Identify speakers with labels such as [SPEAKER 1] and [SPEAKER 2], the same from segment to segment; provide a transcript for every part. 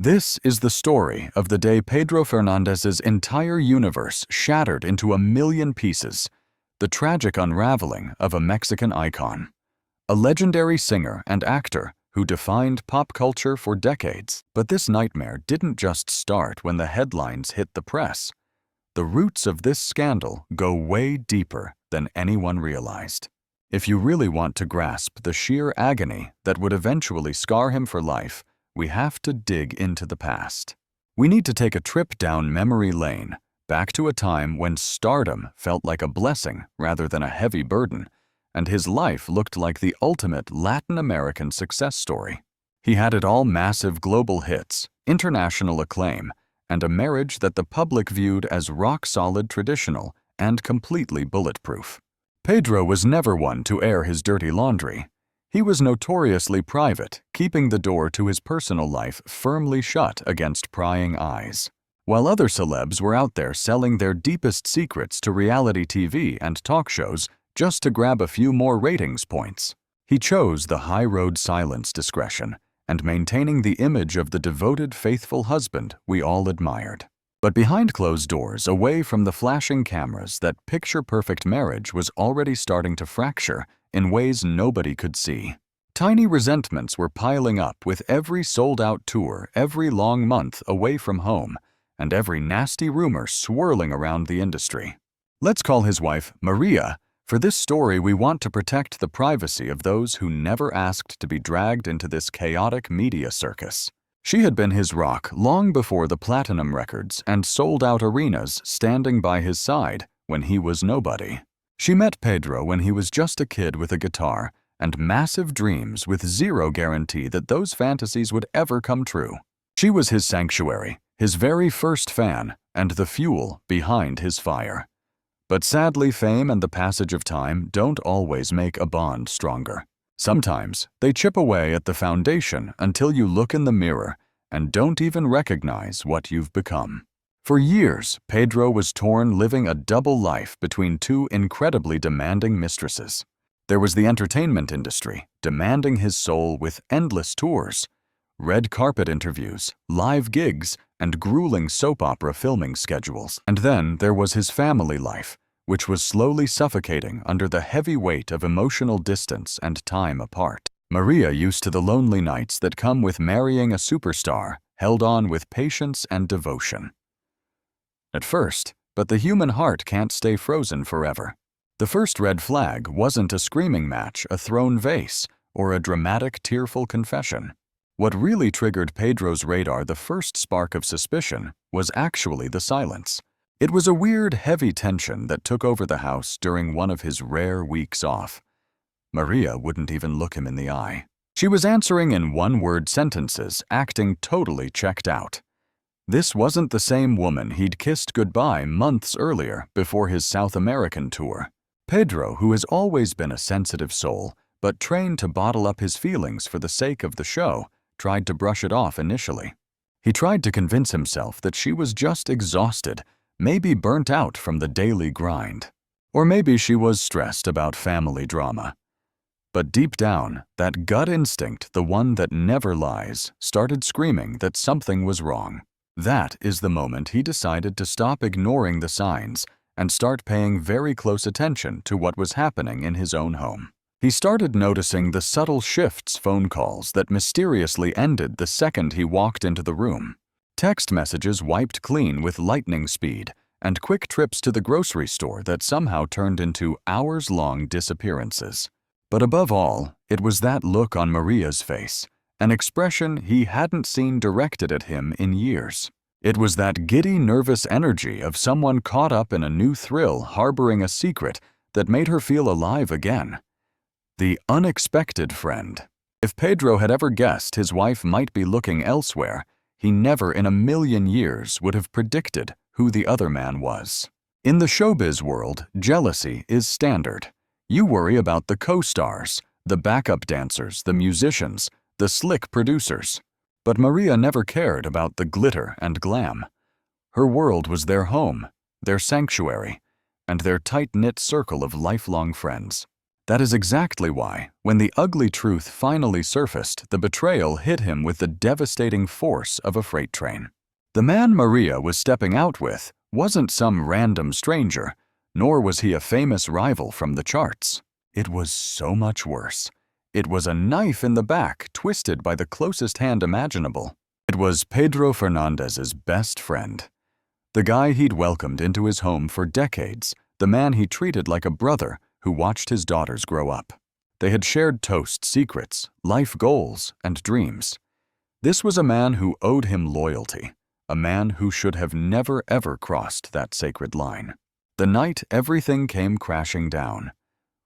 [SPEAKER 1] This is the story of the day Pedro Fernandez's entire universe shattered into a million pieces, the tragic unraveling of a Mexican icon, a legendary singer and actor who defined pop culture for decades. But this nightmare didn't just start when the headlines hit the press. The roots of this scandal go way deeper than anyone realized. If you really want to grasp the sheer agony that would eventually scar him for life, we have to dig into the past. We need to take a trip down memory lane, back to a time when stardom felt like a blessing rather than a heavy burden, and his life looked like the ultimate Latin American success story. He had it all: massive global hits, international acclaim, and a marriage that the public viewed as rock-solid traditional and completely bulletproof. Pedro was never one to air his dirty laundry. He was notoriously private, keeping the door to his personal life firmly shut against prying eyes. While other celebs were out there selling their deepest secrets to reality TV and talk shows just to grab a few more ratings points, he chose the high-road silence, discretion, and maintaining the image of the devoted, faithful husband we all admired. But behind closed doors, away from the flashing cameras, that picture-perfect marriage was already starting to fracture in ways nobody could see. Tiny resentments were piling up with every sold-out tour, every long month away from home, and every nasty rumor swirling around the industry. Let's call his wife Maria. For this story, we want to protect the privacy of those who never asked to be dragged into this chaotic media circus. She had been his rock long before the platinum records and sold-out arenas, standing by his side when he was nobody. She met Pedro when he was just a kid with a guitar and massive dreams, with zero guarantee that those fantasies would ever come true. She was his sanctuary, his very first fan, and the fuel behind his fire. But sadly, fame and the passage of time don't always make a bond stronger. Sometimes they chip away at the foundation until you look in the mirror and don't even recognize what you've become. For years, Pedro was torn, living a double life between two incredibly demanding mistresses. There was the entertainment industry, demanding his soul with endless tours, red carpet interviews, live gigs, and grueling soap opera filming schedules. And then there was his family life, which was slowly suffocating under the heavy weight of emotional distance and time apart. Maria, used to the lonely nights that come with marrying a superstar, held on with patience and devotion. At first, but the human heart can't stay frozen forever. The first red flag wasn't a screaming match, a thrown vase, or a dramatic, tearful confession. What really triggered Pedro's radar, the first spark of suspicion, was actually the silence. It was a weird, heavy tension that took over the house during one of his rare weeks off. Maria wouldn't even look him in the eye. She was answering in one-word sentences, acting totally checked out. This wasn't the same woman he'd kissed goodbye months earlier before his South American tour. Pedro, who has always been a sensitive soul, but trained to bottle up his feelings for the sake of the show, tried to brush it off initially. He tried to convince himself that she was just exhausted, maybe burnt out from the daily grind. Or maybe she was stressed about family drama. But deep down, that gut instinct, the one that never lies, started screaming that something was wrong. That is the moment he decided to stop ignoring the signs and start paying very close attention to what was happening in his own home. He started noticing the subtle shifts, phone calls that mysteriously ended the second he walked into the room, text messages wiped clean with lightning speed, and quick trips to the grocery store that somehow turned into hours-long disappearances. But above all, it was that look on Maria's face, an expression he hadn't seen directed at him in years. It was that giddy, nervous energy of someone caught up in a new thrill, harboring a secret that made her feel alive again. The unexpected friend. If Pedro had ever guessed his wife might be looking elsewhere, he never in a million years would have predicted who the other man was. In the showbiz world, jealousy is standard. You worry about the co-stars, the backup dancers, the musicians, the slick producers. But Maria never cared about the glitter and glam. Her world was their home, their sanctuary, and their tight-knit circle of lifelong friends. That is exactly why, when the ugly truth finally surfaced, the betrayal hit him with the devastating force of a freight train. The man Maria was stepping out with wasn't some random stranger, nor was he a famous rival from the charts. It was so much worse. It was a knife in the back, twisted by the closest hand imaginable. It was Pedro Fernandez's best friend. The guy he'd welcomed into his home for decades, the man he treated like a brother who watched his daughters grow up. They had shared toast secrets, life goals, and dreams. This was a man who owed him loyalty, a man who should have never ever crossed that sacred line. The night everything came crashing down.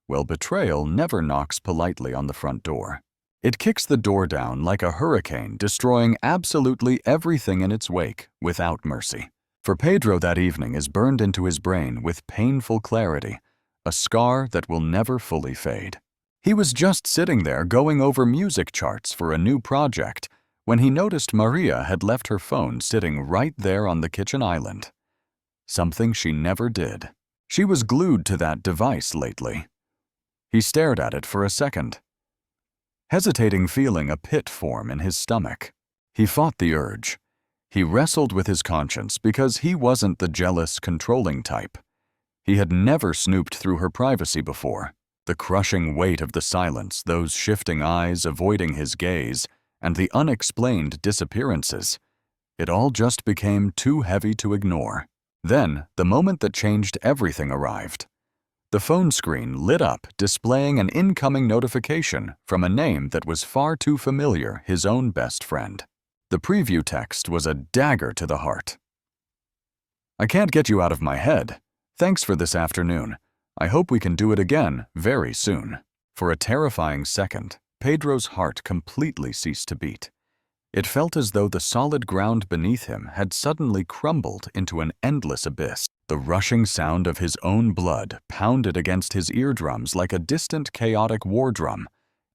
[SPEAKER 1] Well, betrayal never knocks politely on the front door. It kicks the door down like a hurricane, destroying absolutely everything in its wake without mercy. For Pedro, that evening is burned into his brain with painful clarity, a scar that will never fully fade. He was just sitting there going over music charts for a new project when he noticed Maria had left her phone sitting right there on the kitchen island. Something she never did. She was glued to that device lately. He stared at it for a second, hesitating, feeling a pit form in his stomach. He fought the urge. He wrestled with his conscience because he wasn't the jealous, controlling type. He had never snooped through her privacy before. The crushing weight of the silence, those shifting eyes avoiding his gaze, and the unexplained disappearances. It all just became too heavy to ignore. Then, the moment that changed everything arrived. The phone screen lit up, displaying an incoming notification from a name that was far too familiar, his own best friend. The preview text was a dagger to the heart. "I can't get you out of my head. Thanks for this afternoon. I hope we can do it again very soon." For a terrifying second, Pedro's heart completely ceased to beat. It felt as though the solid ground beneath him had suddenly crumbled into an endless abyss. The rushing sound of his own blood pounded against his eardrums like a distant, chaotic war drum.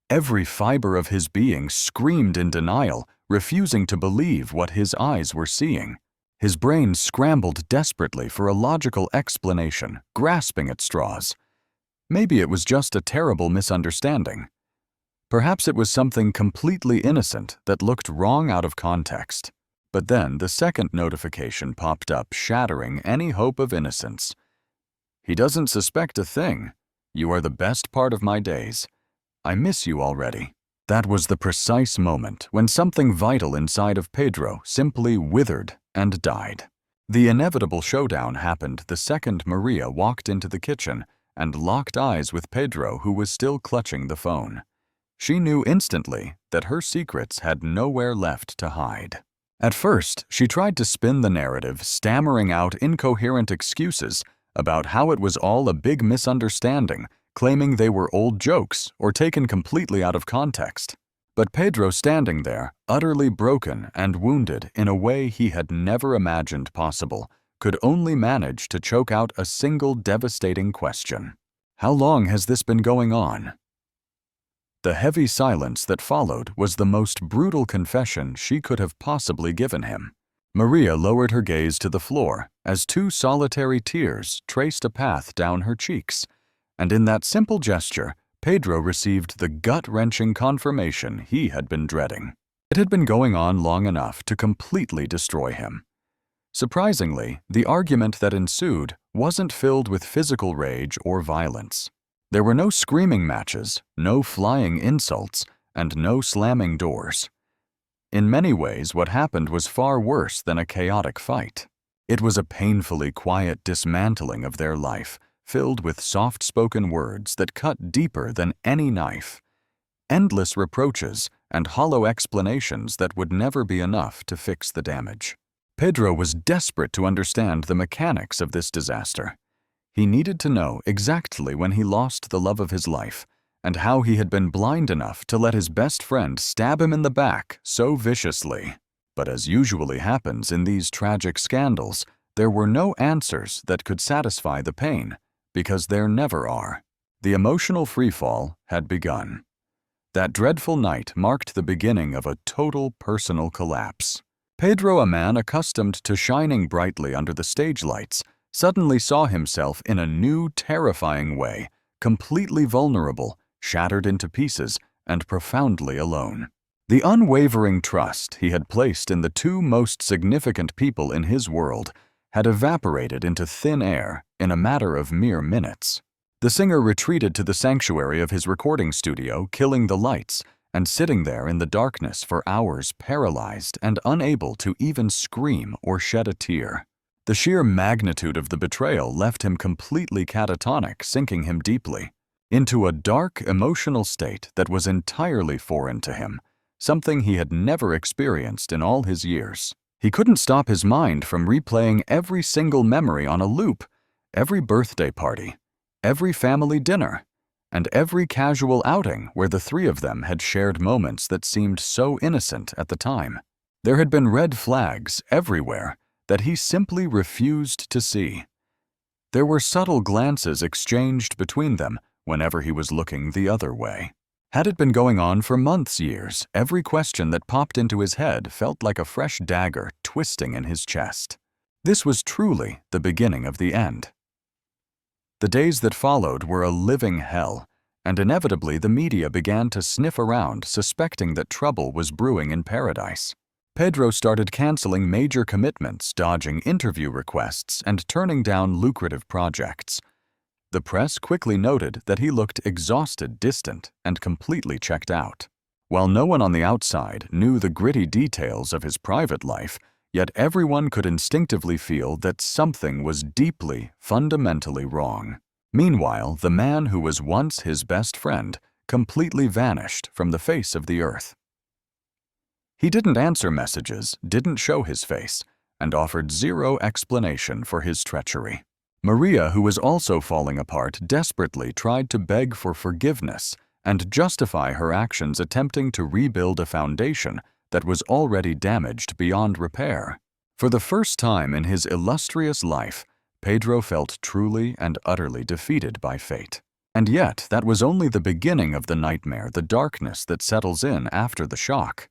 [SPEAKER 1] Every fiber of his being screamed in denial, refusing to believe what his eyes were seeing. His brain scrambled desperately for a logical explanation, grasping at straws. Maybe it was just a terrible misunderstanding. Perhaps it was something completely innocent that looked wrong out of context. But then the second notification popped up, shattering any hope of innocence. "He doesn't suspect a thing. You are the best part of my days. I miss you already." That was the precise moment when something vital inside of Pedro simply withered and died. The inevitable showdown happened the second Maria walked into the kitchen and locked eyes with Pedro, who was still clutching the phone. She knew instantly that her secrets had nowhere left to hide. At first, she tried to spin the narrative, stammering out incoherent excuses about how it was all a big misunderstanding, claiming they were old jokes or taken completely out of context. But Pedro, standing there, utterly broken and wounded in a way he had never imagined possible, could only manage to choke out a single devastating question. "How long has this been going on?" The heavy silence that followed was the most brutal confession she could have possibly given him. Maria lowered her gaze to the floor as two solitary tears traced a path down her cheeks, and in that simple gesture, Pedro received the gut-wrenching confirmation he had been dreading. It had been going on long enough to completely destroy him. Surprisingly, the argument that ensued wasn't filled with physical rage or violence. There were no screaming matches, no flying insults, and no slamming doors. In many ways, what happened was far worse than a chaotic fight. It was a painfully quiet dismantling of their life, filled with soft-spoken words that cut deeper than any knife. Endless reproaches and hollow explanations that would never be enough to fix the damage. Pedro was desperate to understand the mechanics of this disaster. He needed to know exactly when he lost the love of his life, and how he had been blind enough to let his best friend stab him in the back so viciously. But as usually happens in these tragic scandals, there were no answers that could satisfy the pain, because there never are. The emotional freefall had begun. That dreadful night marked the beginning of a total personal collapse. Pedro, a man accustomed to shining brightly under the stage lights, suddenly saw himself in a new, terrifying way, completely vulnerable, shattered into pieces, and profoundly alone. The unwavering trust he had placed in the two most significant people in his world had evaporated into thin air in a matter of mere minutes. The singer retreated to the sanctuary of his recording studio, killing the lights, and sitting there in the darkness for hours, paralyzed and unable to even scream or shed a tear. The sheer magnitude of the betrayal left him completely catatonic, sinking him deeply into a dark, emotional state that was entirely foreign to him, something he had never experienced in all his years. He couldn't stop his mind from replaying every single memory on a loop, every birthday party, every family dinner, and every casual outing where the three of them had shared moments that seemed so innocent at the time. There had been red flags everywhere that he simply refused to see. There were subtle glances exchanged between them whenever he was looking the other way. Had it been going on for months, years, every question that popped into his head felt like a fresh dagger twisting in his chest. This was truly the beginning of the end. The days that followed were a living hell, and inevitably the media began to sniff around, suspecting that trouble was brewing in paradise. Pedro started canceling major commitments, dodging interview requests, and turning down lucrative projects. The press quickly noted that he looked exhausted, distant, and completely checked out. While no one on the outside knew the gritty details of his private life, yet everyone could instinctively feel that something was deeply, fundamentally wrong. Meanwhile, the man who was once his best friend completely vanished from the face of the earth. He didn't answer messages, didn't show his face, and offered zero explanation for his treachery. Maria, who was also falling apart, desperately tried to beg for forgiveness and justify her actions, attempting to rebuild a foundation that was already damaged beyond repair. For the first time in his illustrious life, Pedro felt truly and utterly defeated by fate. And yet, that was only the beginning of the nightmare, the darkness that settles in after the shock.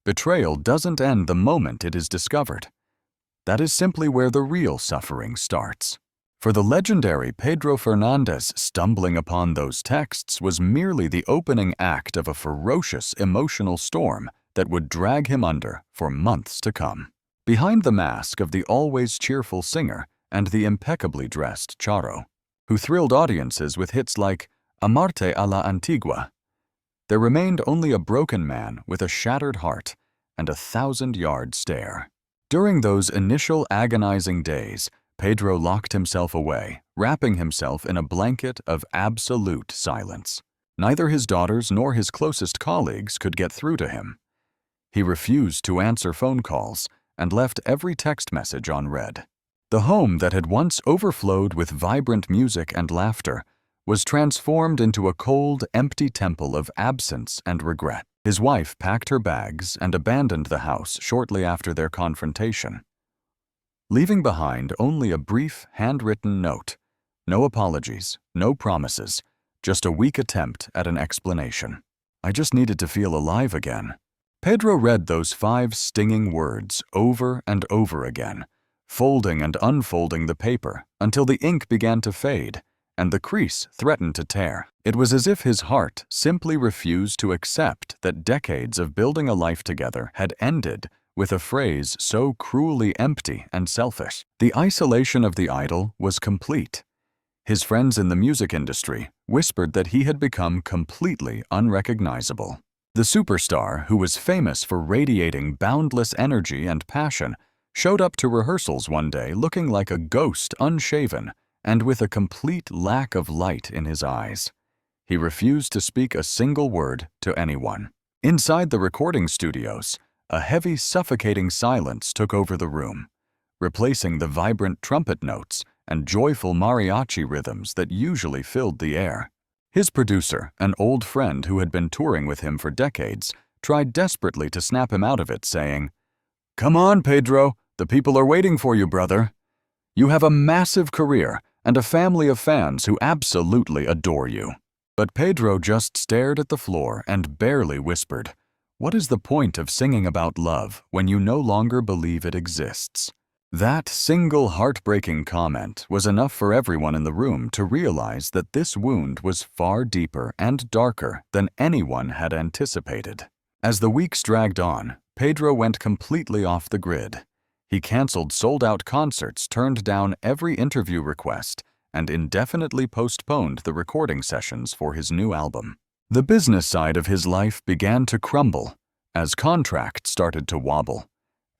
[SPEAKER 1] Betrayal doesn't end the moment it is discovered. That is simply where the real suffering starts. For the legendary Pedro Fernández, stumbling upon those texts was merely the opening act of a ferocious emotional storm that would drag him under for months to come. Behind the mask of the always cheerful singer and the impeccably dressed charro, who thrilled audiences with hits like Amarte a la Antigua, there remained only a broken man with a shattered heart and a 1,000-yard stare. During those initial agonizing days, Pedro locked himself away, wrapping himself in a blanket of absolute silence. Neither his daughters nor his closest colleagues could get through to him. He refused to answer phone calls and left every text message on read. The home that had once overflowed with vibrant music and laughter was transformed into a cold, empty temple of absence and regret. His wife packed her bags and abandoned the house shortly after their confrontation, leaving behind only a brief, handwritten note. No apologies, no promises, just a weak attempt at an explanation. "I just needed to feel alive again." Pedro read those 5 stinging words over and over again, folding and unfolding the paper until the ink began to fade and the crease threatened to tear. It was as if his heart simply refused to accept that decades of building a life together had ended with a phrase so cruelly empty and selfish. The isolation of the idol was complete. His friends in the music industry whispered that he had become completely unrecognizable. The superstar, who was famous for radiating boundless energy and passion, showed up to rehearsals one day looking like a ghost, unshaven, and with a complete lack of light in his eyes. He refused to speak a single word to anyone. Inside the recording studios, a heavy, suffocating silence took over the room, replacing the vibrant trumpet notes and joyful mariachi rhythms that usually filled the air. His producer, an old friend who had been touring with him for decades, tried desperately to snap him out of it, saying, "Come on, Pedro, the people are waiting for you, brother. You have a massive career and a family of fans who absolutely adore you." But Pedro just stared at the floor and barely whispered, "What is the point of singing about love when you no longer believe it exists?" That single heartbreaking comment was enough for everyone in the room to realize that this wound was far deeper and darker than anyone had anticipated. As the weeks dragged on, Pedro went completely off the grid. He canceled sold-out concerts, turned down every interview request, and indefinitely postponed the recording sessions for his new album. The business side of his life began to crumble as contracts started to wobble,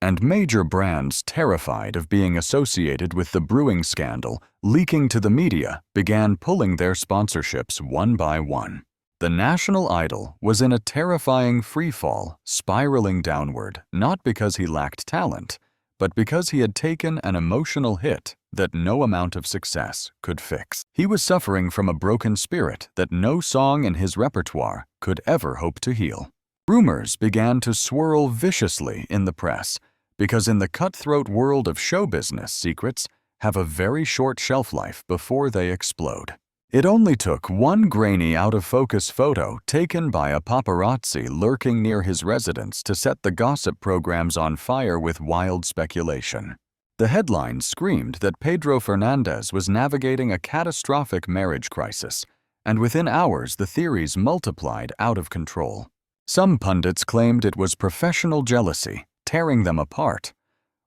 [SPEAKER 1] and major brands, terrified of being associated with the brewing scandal leaking to the media, began pulling their sponsorships one by one. The national idol was in a terrifying freefall, spiraling downward, not because he lacked talent, but because he had taken an emotional hit that no amount of success could fix. He was suffering from a broken spirit that no song in his repertoire could ever hope to heal. Rumors began to swirl viciously in the press, because in the cutthroat world of show business, secrets have a very short shelf life before they explode. It only took one grainy out-of-focus photo taken by a paparazzi lurking near his residence to set the gossip programs on fire with wild speculation. The headlines screamed that Pedro Fernández was navigating a catastrophic marriage crisis, and within hours the theories multiplied out of control. Some pundits claimed it was professional jealousy, tearing them apart,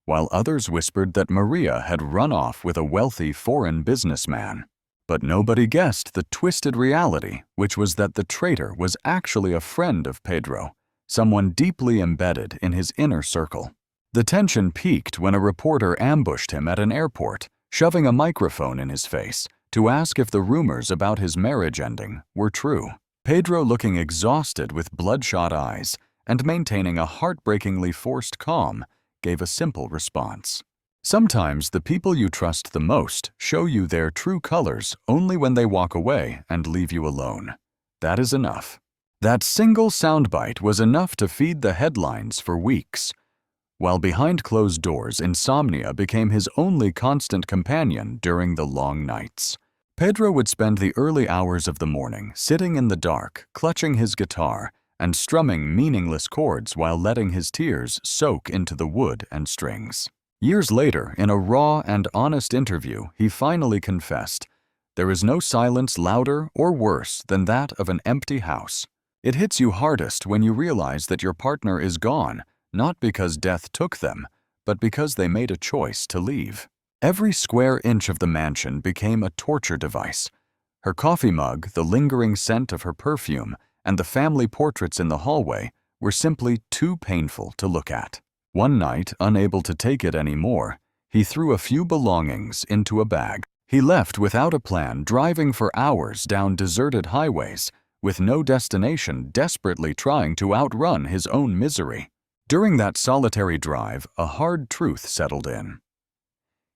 [SPEAKER 1] while others whispered that Maria had run off with a wealthy foreign businessman. But nobody guessed the twisted reality, which was that the traitor was actually a friend of Pedro, someone deeply embedded in his inner circle. The tension peaked when a reporter ambushed him at an airport, shoving a microphone in his face to ask if the rumors about his marriage ending were true. Pedro, looking exhausted with bloodshot eyes and maintaining a heartbreakingly forced calm, gave a simple response. Sometimes the people you trust the most show you their true colors only when they walk away and leave you alone. That is enough. That single soundbite was enough to feed the headlines for weeks. While behind closed doors, insomnia became his only constant companion during the long nights. Pedro would spend the early hours of the morning sitting in the dark, clutching his guitar, and strumming meaningless chords while letting his tears soak into the wood and strings. Years later, in a raw and honest interview, he finally confessed, "There is no silence louder or worse than that of an empty house. It hits you hardest when you realize that your partner is gone, not because death took them, but because they made a choice to leave." Every square inch of the mansion became a torture device. Her coffee mug, the lingering scent of her perfume, and the family portraits in the hallway were simply too painful to look at. One night, unable to take it anymore, he threw a few belongings into a bag. He left without a plan, driving for hours down deserted highways, with no destination, desperately trying to outrun his own misery. During that solitary drive, a hard truth settled in.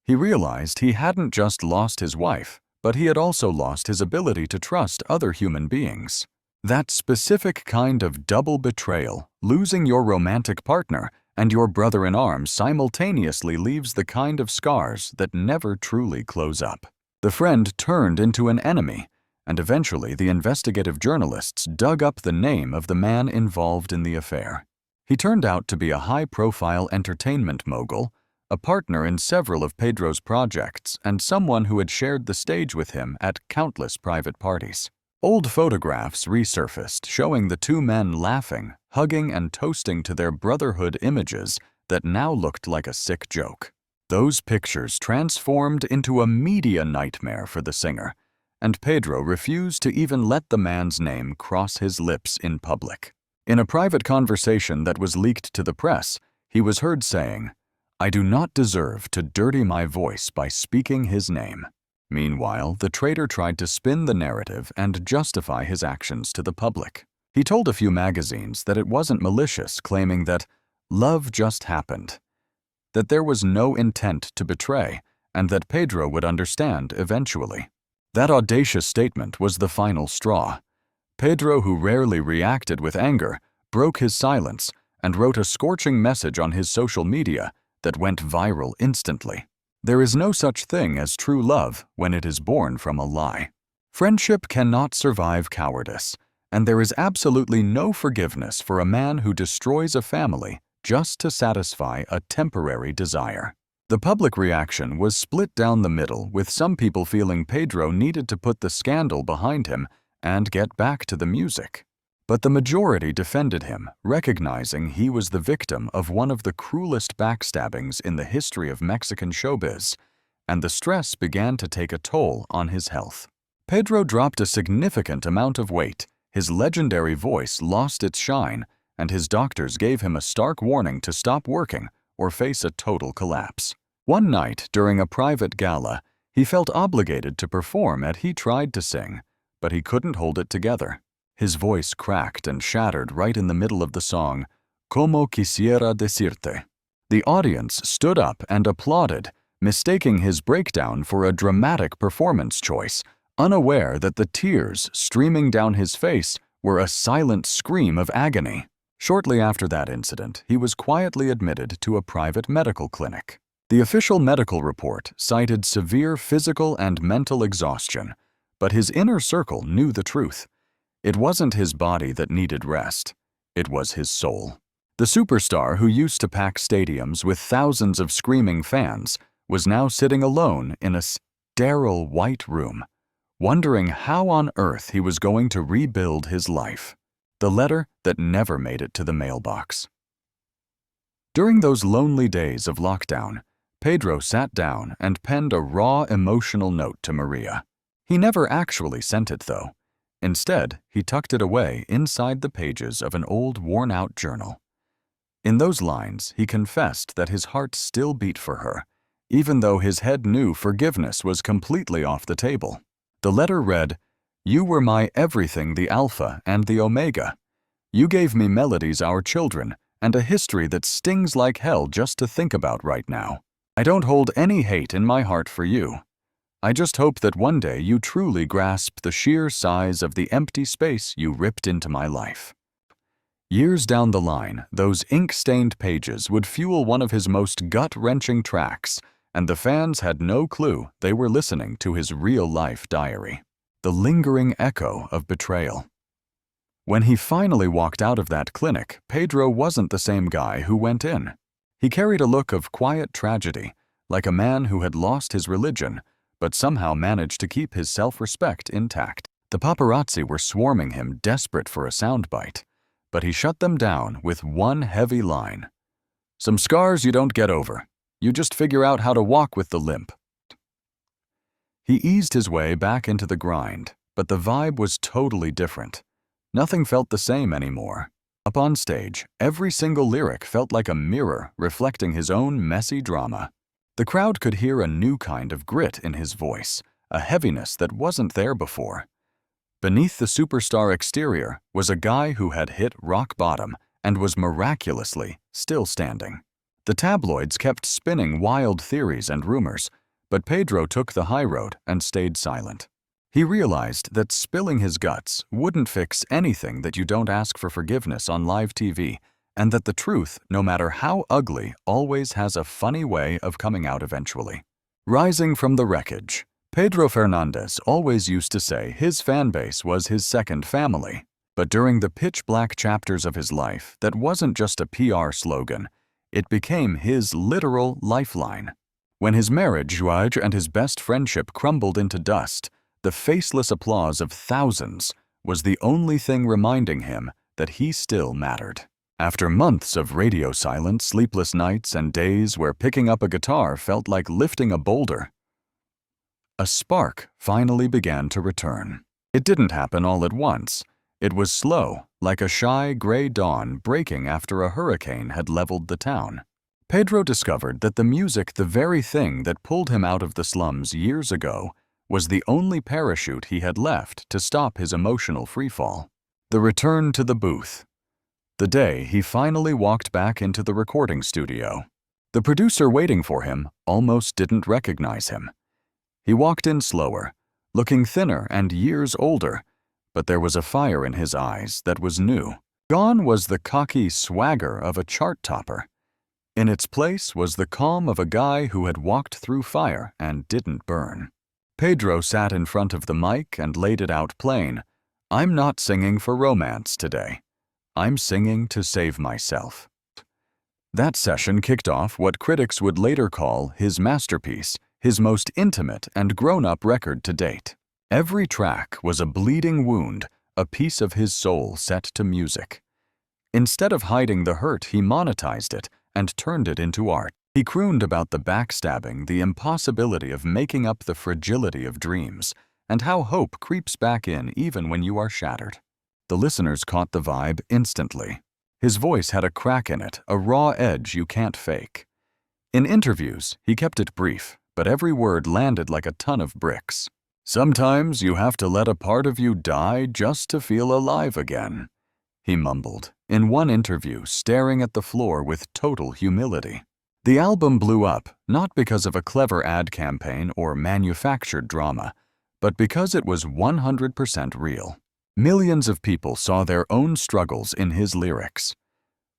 [SPEAKER 1] He realized he hadn't just lost his wife, but he had also lost his ability to trust other human beings. That specific kind of double betrayal, losing your romantic partner and your brother-in-arms, simultaneously leaves the kind of scars that never truly close up. The friend turned into an enemy, and eventually the investigative journalists dug up the name of the man involved in the affair. He turned out to be a high-profile entertainment mogul, a partner in several of Pedro's projects, and someone who had shared the stage with him at countless private parties. Old photographs resurfaced, showing the two men laughing, hugging, and toasting to their brotherhood images that now looked like a sick joke. Those pictures transformed into a media nightmare for the singer, and Pedro refused to even let the man's name cross his lips in public. In a private conversation that was leaked to the press, he was heard saying, "I do not deserve to dirty my voice by speaking his name." Meanwhile, the traitor tried to spin the narrative and justify his actions to the public. He told a few magazines that it wasn't malicious, claiming that love just happened, that there was no intent to betray, and that Pedro would understand eventually. That audacious statement was the final straw. Pedro, who rarely reacted with anger, broke his silence and wrote a scorching message on his social media that went viral instantly. There is no such thing as true love when it is born from a lie. Friendship cannot survive cowardice, and there is absolutely no forgiveness for a man who destroys a family just to satisfy a temporary desire. The public reaction was split down the middle, with some people feeling Pedro needed to put the scandal behind him and get back to the music. But the majority defended him, recognizing he was the victim of one of the cruelest backstabbings in the history of Mexican showbiz, and the stress began to take a toll on his health. Pedro dropped a significant amount of weight, his legendary voice lost its shine, and his doctors gave him a stark warning to stop working or face a total collapse. One night, during a private gala, he felt obligated to perform and he tried to sing, but he couldn't hold it together. His voice cracked and shattered right in the middle of the song, Como quisiera decirte. The audience stood up and applauded, mistaking his breakdown for a dramatic performance choice, unaware that the tears streaming down his face were a silent scream of agony. Shortly after that incident, he was quietly admitted to a private medical clinic. The official medical report cited severe physical and mental exhaustion, but his inner circle knew the truth. It wasn't his body that needed rest. It was his soul. The superstar who used to pack stadiums with thousands of screaming fans was now sitting alone in a sterile white room, wondering how on earth he was going to rebuild his life. The letter that never made it to the mailbox. During those lonely days of lockdown, Pedro sat down and penned a raw emotional note to Maria. He never actually sent it, though. Instead, he tucked it away inside the pages of an old, worn-out journal. In those lines, he confessed that his heart still beat for her, even though his head knew forgiveness was completely off the table. The letter read, "You were my everything, the Alpha and the Omega. You gave me melodies, our children, and a history that stings like hell just to think about right now. I don't hold any hate in my heart for you. I just hope that one day you truly grasp the sheer size of the empty space you ripped into my life." Years down the line, those ink-stained pages would fuel one of his most gut-wrenching tracks, and the fans had no clue they were listening to his real-life diary. The lingering echo of betrayal. When he finally walked out of that clinic, Pedro wasn't the same guy who went in. He carried a look of quiet tragedy, like a man who had lost his religion, but somehow managed to keep his self-respect intact. The paparazzi were swarming him, desperate for a soundbite, but he shut them down with one heavy line. "Some scars you don't get over. You just figure out how to walk with the limp." He eased his way back into the grind, but the vibe was totally different. Nothing felt the same anymore. Up on stage, every single lyric felt like a mirror reflecting his own messy drama. The crowd could hear a new kind of grit in his voice, a heaviness that wasn't there before. Beneath the superstar exterior was a guy who had hit rock bottom and was miraculously still standing. The tabloids kept spinning wild theories and rumors, but Pedro took the high road and stayed silent. He realized that spilling his guts wouldn't fix anything that you don't ask for forgiveness on live TV, and that the truth, no matter how ugly, always has a funny way of coming out eventually. Rising from the wreckage, Pedro Fernández always used to say his fan base was his second family. But during the pitch-black chapters of his life, that wasn't just a PR slogan, it became his literal lifeline. When his marriage and his best friendship crumbled into dust, the faceless applause of thousands was the only thing reminding him that he still mattered. After months of radio silence, sleepless nights, and days where picking up a guitar felt like lifting a boulder, a spark finally began to return. It didn't happen all at once. It was slow, like a shy gray dawn breaking after a hurricane had leveled the town. Pedro discovered that the music, the very thing that pulled him out of the slums years ago, was the only parachute he had left to stop his emotional freefall. The return to the booth. The day he finally walked back into the recording studio. The producer waiting for him almost didn't recognize him. He walked in slower, looking thinner and years older, but there was a fire in his eyes that was new. Gone was the cocky swagger of a chart topper. In its place was the calm of a guy who had walked through fire and didn't burn. Pedro sat in front of the mic and laid it out plain. "I'm not singing for romance today. I'm singing to save myself." That session kicked off what critics would later call his masterpiece, his most intimate and grown-up record to date. Every track was a bleeding wound, a piece of his soul set to music. Instead of hiding the hurt, he monetized it and turned it into art. He crooned about the backstabbing, the impossibility of making up the fragility of dreams, and how hope creeps back in even when you are shattered. The listeners caught the vibe instantly. His voice had a crack in it, a raw edge you can't fake. In interviews, he kept it brief, but every word landed like a ton of bricks. "Sometimes you have to let a part of you die just to feel alive again," he mumbled, in one interview, staring at the floor with total humility. The album blew up, not because of a clever ad campaign or manufactured drama, but because it was 100% real. Millions of people saw their own struggles in his lyrics.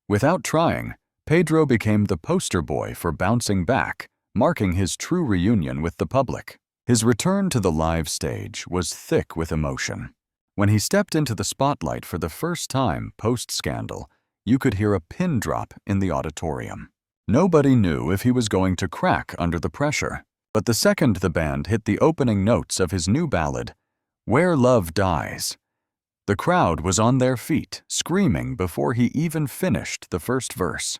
[SPEAKER 1] Without trying, Pedro became the poster boy for bouncing back, marking his true reunion with the public. His return to the live stage was thick with emotion. When he stepped into the spotlight for the first time post-scandal, you could hear a pin drop in the auditorium. Nobody knew if he was going to crack under the pressure, but the second the band hit the opening notes of his new ballad, "Where Love Dies," the crowd was on their feet, screaming before he even finished the first verse.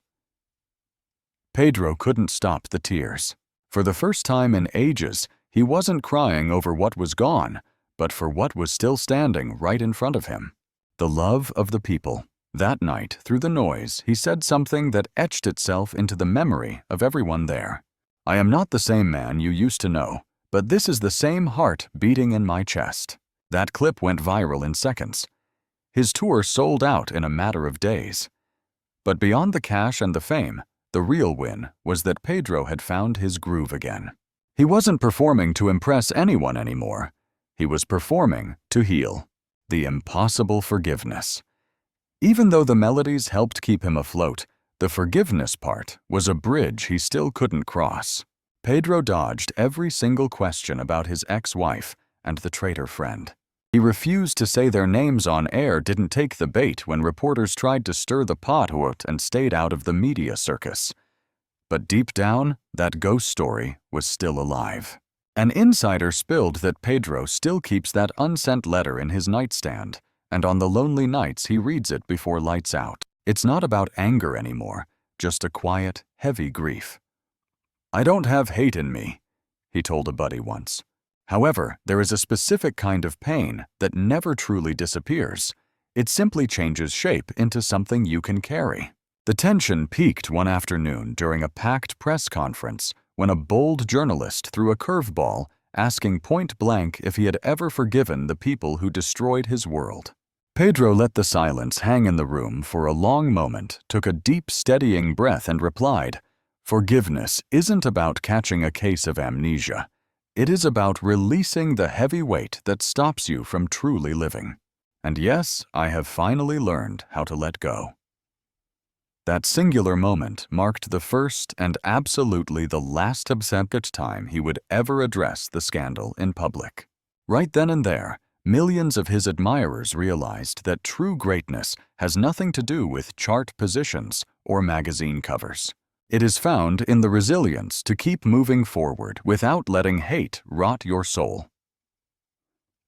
[SPEAKER 1] Pedro couldn't stop the tears. For the first time in ages, he wasn't crying over what was gone, but for what was still standing right in front of him. The love of the people. That night, through the noise, he said something that etched itself into the memory of everyone there. "I am not the same man you used to know, but this is the same heart beating in my chest." That clip went viral in seconds. His tour sold out in a matter of days. But beyond the cash and the fame, the real win was that Pedro had found his groove again. He wasn't performing to impress anyone anymore. He was performing to heal. The impossible forgiveness. Even though the melodies helped keep him afloat, the forgiveness part was a bridge he still couldn't cross. Pedro dodged every single question about his ex-wife and the traitor friend. He refused to say their names on air, didn't take the bait when reporters tried to stir the pot, and stayed out of the media circus. But deep down, that ghost story was still alive. An insider spilled that Pedro still keeps that unsent letter in his nightstand, and on the lonely nights he reads it before lights out. It's not about anger anymore, just a quiet, heavy grief. "I don't have hate in me," he told a buddy once. However, there is a specific kind of pain that never truly disappears. It simply changes shape into something you can carry. The tension peaked one afternoon during a packed press conference when a bold journalist threw a curveball, asking point-blank if he had ever forgiven the people who destroyed his world. Pedro let the silence hang in the room for a long moment, took a deep, steadying breath and replied, "Forgiveness isn't about catching a case of amnesia. It is about releasing the heavy weight that stops you from truly living. And yes, I have finally learned how to let go." That singular moment marked the first and absolutely the last subsequent time he would ever address the scandal in public. Right then and there, millions of his admirers realized that true greatness has nothing to do with chart positions or magazine covers. It is found in the resilience to keep moving forward without letting hate rot your soul.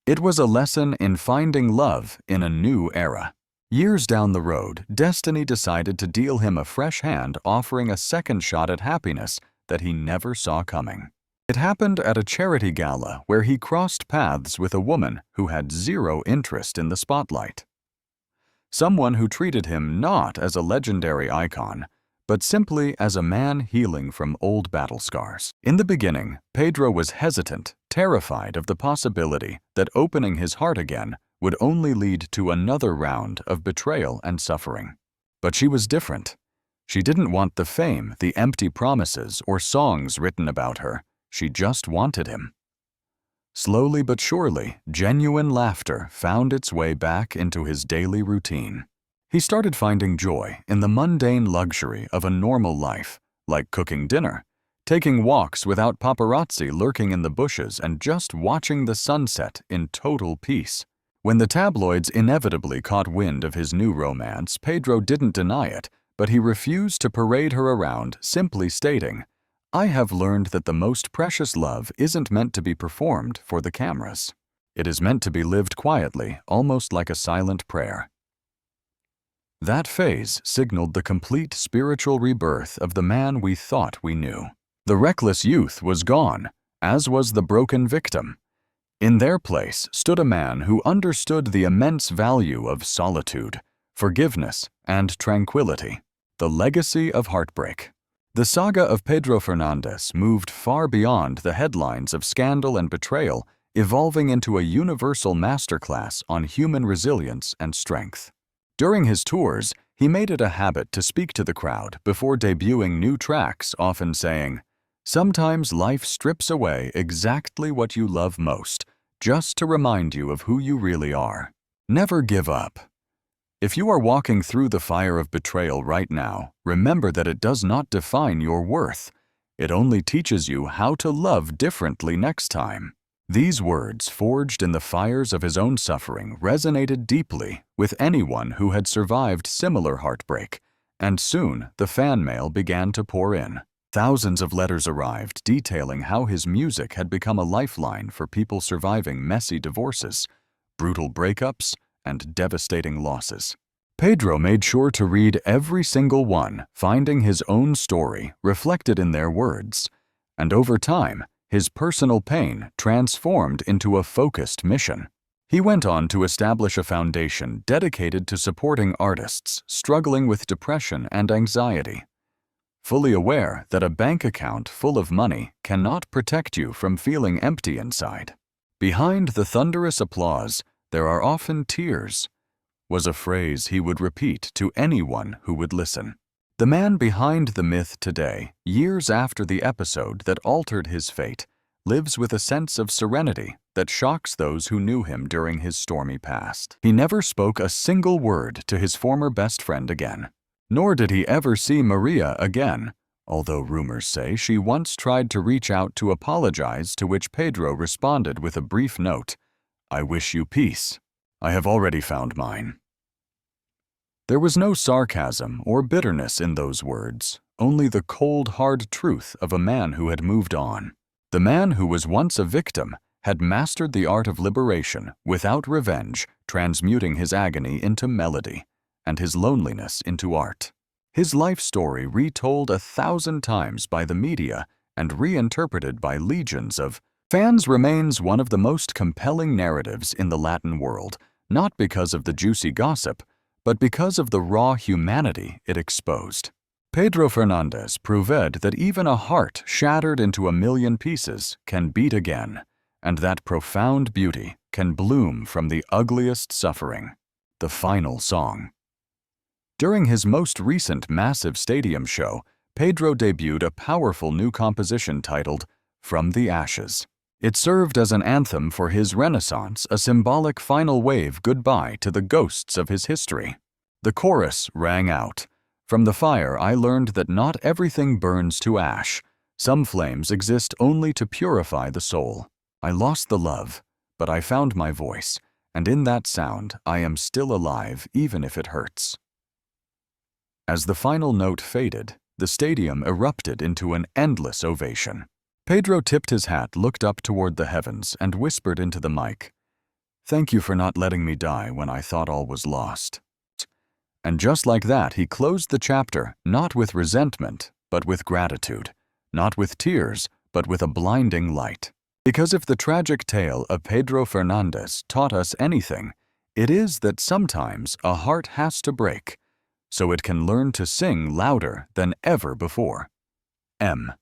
[SPEAKER 1] It was a lesson in finding love in a new era. Years down the road, destiny decided to deal him a fresh hand, offering a second shot at happiness that he never saw coming. It happened at a charity gala where he crossed paths with a woman who had zero interest in the spotlight. Someone who treated him not as a legendary icon, but simply as a man healing from old battle scars. In the beginning, Pedro was hesitant, terrified of the possibility that opening his heart again would only lead to another round of betrayal and suffering. But she was different. She didn't want the fame, the empty promises, or songs written about her. She just wanted him. Slowly but surely, genuine laughter found its way back into his daily routine. He started finding joy in the mundane luxury of a normal life, like cooking dinner, taking walks without paparazzi lurking in the bushes, and just watching the sunset in total peace. When the tabloids inevitably caught wind of his new romance, Pedro didn't deny it, but he refused to parade her around, simply stating, "I have learned that the most precious love isn't meant to be performed for the cameras. It is meant to be lived quietly, almost like a silent prayer." That phase signaled the complete spiritual rebirth of the man we thought we knew. The reckless youth was gone, as was the broken victim. In their place stood a man who understood the immense value of solitude, forgiveness, and tranquility. The legacy of heartbreak. The saga of Pedro Fernández moved far beyond the headlines of scandal and betrayal, evolving into a universal masterclass on human resilience and strength. During his tours, he made it a habit to speak to the crowd before debuting new tracks, often saying, "Sometimes life strips away exactly what you love most, just to remind you of who you really are. Never give up." If you are walking through the fire of betrayal right now, remember that it does not define your worth. It only teaches you how to love differently next time. These words, forged in the fires of his own suffering, resonated deeply with anyone who had survived similar heartbreak, and soon the fan mail began to pour in. Thousands of letters arrived detailing how his music had become a lifeline for people surviving messy divorces, brutal breakups, and devastating losses. Pedro made sure to read every single one, finding his own story reflected in their words. And over time, his personal pain transformed into a focused mission. He went on to establish a foundation dedicated to supporting artists struggling with depression and anxiety. Fully aware that a bank account full of money cannot protect you from feeling empty inside. "Behind the thunderous applause, there are often tears," was a phrase he would repeat to anyone who would listen. The man behind the myth today, years after the episode that altered his fate, lives with a sense of serenity that shocks those who knew him during his stormy past. He never spoke a single word to his former best friend again. Nor did he ever see Maria again, although rumors say she once tried to reach out to apologize, to which Pedro responded with a brief note, "I wish you peace. I have already found mine." There was no sarcasm or bitterness in those words, only the cold, hard truth of a man who had moved on. The man who was once a victim had mastered the art of liberation without revenge, transmuting his agony into melody and his loneliness into art. His life story retold 1,000 times by the media and reinterpreted by legions of fans remains one of the most compelling narratives in the Latin world, not because of the juicy gossip, but because of the raw humanity it exposed. Pedro Fernández proved that even a heart shattered into a million pieces can beat again, and that profound beauty can bloom from the ugliest suffering. The final song. During his most recent massive stadium show, Pedro debuted a powerful new composition titled "From the Ashes." It served as an anthem for his renaissance, a symbolic final wave goodbye to the ghosts of his history. The chorus rang out, "From the fire I learned that not everything burns to ash. Some flames exist only to purify the soul. I lost the love, but I found my voice, and in that sound I am still alive even if it hurts." As the final note faded, the stadium erupted into an endless ovation. Pedro tipped his hat, looked up toward the heavens, and whispered into the mic, "Thank you for not letting me die when I thought all was lost." And just like that, he closed the chapter, not with resentment, but with gratitude, not with tears, but with a blinding light. Because if the tragic tale of Pedro Fernández taught us anything, it is that sometimes a heart has to break, so it can learn to sing louder than ever before. M.